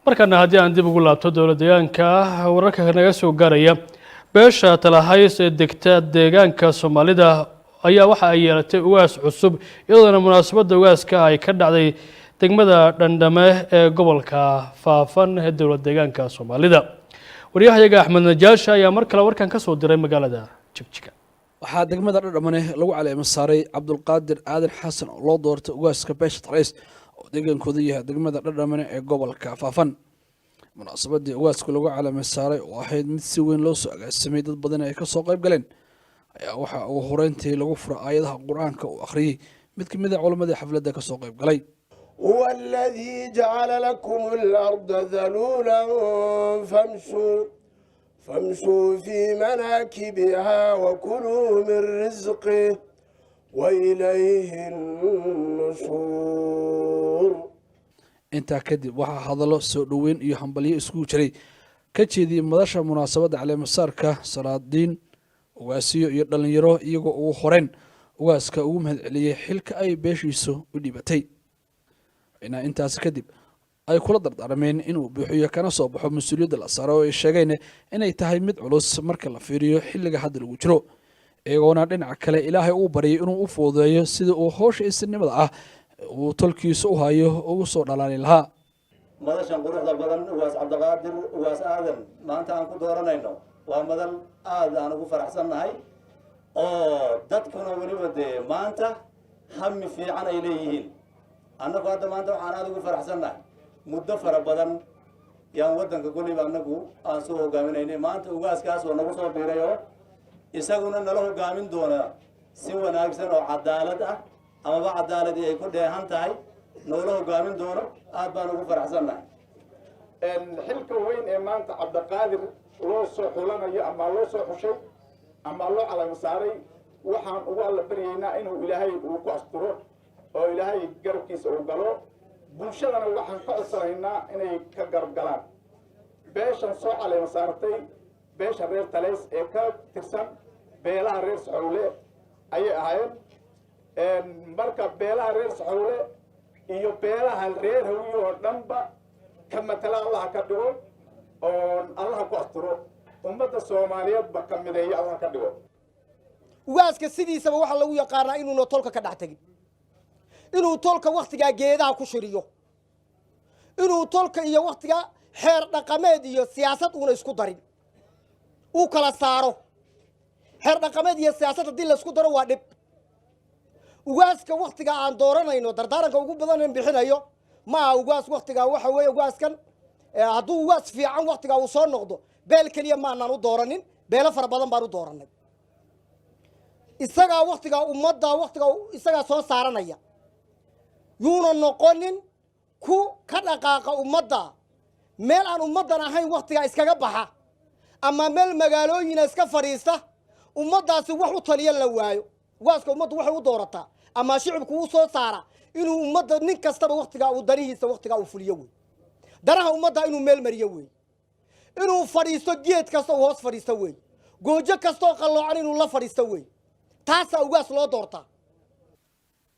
markana haddii aan dib ugu laabto dowladdeegaanka wararka naga soo gaaraya beesha Talahays ee degta deegaanka Soomaalida ayaa waxa ay yeelatay ugaas cusub iyadoo munaasabadda ugaaska ay ka dhacday degmada Dhandhame ee gobolka Faafan ee dowladdeegaanka Soomaalida wariyahayaga Axmed Najaash ayaa mar kale warkan ka soo diray magaalada Jigjiga waxaa degmada Dhandhame lagu caleema saaray Cabdulqaadir Aadan Xasan oo loo doortay ugaaska beesha Talahays oo deegaankooda yahay degmada Dhandhame ee gobolka Faafan munaasabadii ugaaska lagu caleema saaray oo ahayd mid si weyn loo soo agaasimay dad badan ay ka soo qayb galeen ayaa waxa uu horeyntii lagu furay aayadaha quraanka oo akhriyay mid kamid ah culimada xafladda ka soo qayb galay هو الذي جعل لكم الأرض ذلولا فامشوا في مناكبها وكلوا من رزقه وإليه النشور intaa kadib waxaa hadallo soo dhaweyn iyo hambalyo isku jiray ka jeediyay madasha munaasabadda caleemasaarka salaadiin ugaasiyo iyo dhalinyaro iyagoo ugu horeen ugaaska ugu mahadceliyay xilka ay beeshiisu u dhibatay intaas kadib ay kula dardaarmeen inuu buuxiyo kana soo baxo mas'uuliyadda la saaro oo ay sheegeen inay tahay mid culus marka la fiiriyo xilliga hadda lagu jiro iyagoona dhinaca kale ilaahay uu bariyay inuu u fududeeyo sida uu hawsha isnimada ah uu tolkiisu u hayo ugu soo dhalaalin lahaa madashan quruxda badan ugaas Cabdulqaadir ugaas Aadan maanta aan ku dooranayno waa madal aad aan ugu faraxsanahay oo dadkuna waliba maanta hammi fiican ay leeyihiin annagu hadda maanta waxaan aad ugu faraxsanahay muddo fara badan yaan wadanka kulliba annagu aan soo hogaaminaynay maanta ugaaskaas oo nagu soo biirayo isaguna nala hogaamin doona si wanaagsan oo cadaalad ah ama cadaaladii ay ku dheehan tahay noola hogaamin doono aad baan ugu faraxsanahay xilka weyn ee maanta Cabdulqaadir loo soo xulanayo ama loo soo xushay ama loo calaam saaray waxaan ugu alla baryaynaa inuu Ilaahay uu ku asturo oo Ilaahay garabkiisa uu galo bulshadana waxaan ka codsanaynaa inay ka garab galaan beeshan soo caleema saartay beesha reer Talahays ee ka tirsan beelaha reer Soxowle ayay ahaayeen marka beelaha reer Soxowle iyo beelaha reer Hawiye oo dhanba ka matala Allah ka dhigo oo Allah ku asturo ummadda Soomaaliyeed ba ka mideeyo Allah ka dhigo ugaaska sidiisaba waxa lagu yaqaanaa inuu tolka ka dhax tagin inuu tolka waqtiga geedaha ku shiriyo inuu tolka iyo waqtiga xeer dhaqameed iyo siyaasad uu isku darin uu kala saaro xeer dhaqameed iyo siyaasad hadii la isku daro waa dhib ugaaska waqtiga aan dooranayno dardaaranka ugu badan in bixinayo ma ugaas waqtiga waxa weeye ugaaskan hadduu ugaas fiican waqtiga uu soo noqdo beel kaliya ma aanan u dooranin beelo fara badan baan u dooranay isaga waqtiga ummadda waqtiga isaga soo saaranaya yuuna noqonin ku ka dhaqaaqa ummadda meel aan ummaddan ahayn waqtiga iskaga baxa ama meel magaalooyin iska fariista ummaddaasi wax u taliya la waayo ugaaska ummaddu waxay u doorataa ama shicibku uu soo saara inuu ummadda nin kastaba waqtiga uu darihiisa waqtiga uu fuliyo way daraha ummadda inuu meel mariyo way inuu fadhiisto geed kasta oo hoos fadhiisto way goojo kasta oo qaloocan inuu la fadhiisto way taas ugaas loo doortaa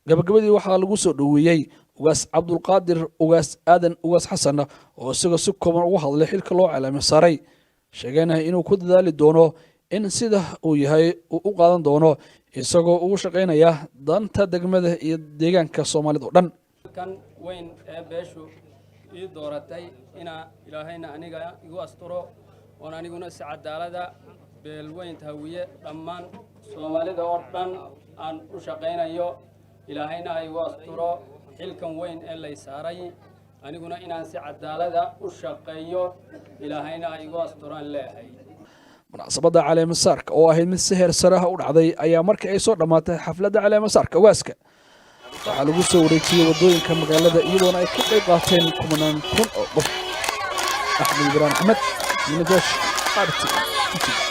gabagabadii waxaa lagu soo dhaweeyay ugaas Cabdulqaadir ugaas Aadan ugaas Xasan oo isaga si kooban ugu hadlay xilka loo caleema saaray sheegayna inuu ku dadaali doono in sida uu yahay uu u qaadan doono isagoo ugu shaqeynaya danta degmada iyo deegaanka Soomaalida oo dhan kan weyn ee beeshu ii dooratay ina Ilaahayna aniga igu asturo oo aniguna si cadaalada beel weyn Hawiye dhammaan Soomaalida oo dhan aan u shaqeynayo Ilaahayna igu asturo xilkan weyn ee la saaray aniguna inaan si cadaalada u shaqeeyo Ilaahayna igu asturan leeyahay munaasabadda caleemasaarka oo ahayd mid si heer sare ah u dhacday ayaa markii ay soo dhamaatay xafladda caleemasaarka ugaaska waxaa lagu soo wareejiyay wadooyinka magaalada iyadoona ay ka qayb qaateen kumanaan kun oo qof Axmed Ibrahim Ahmed Najaash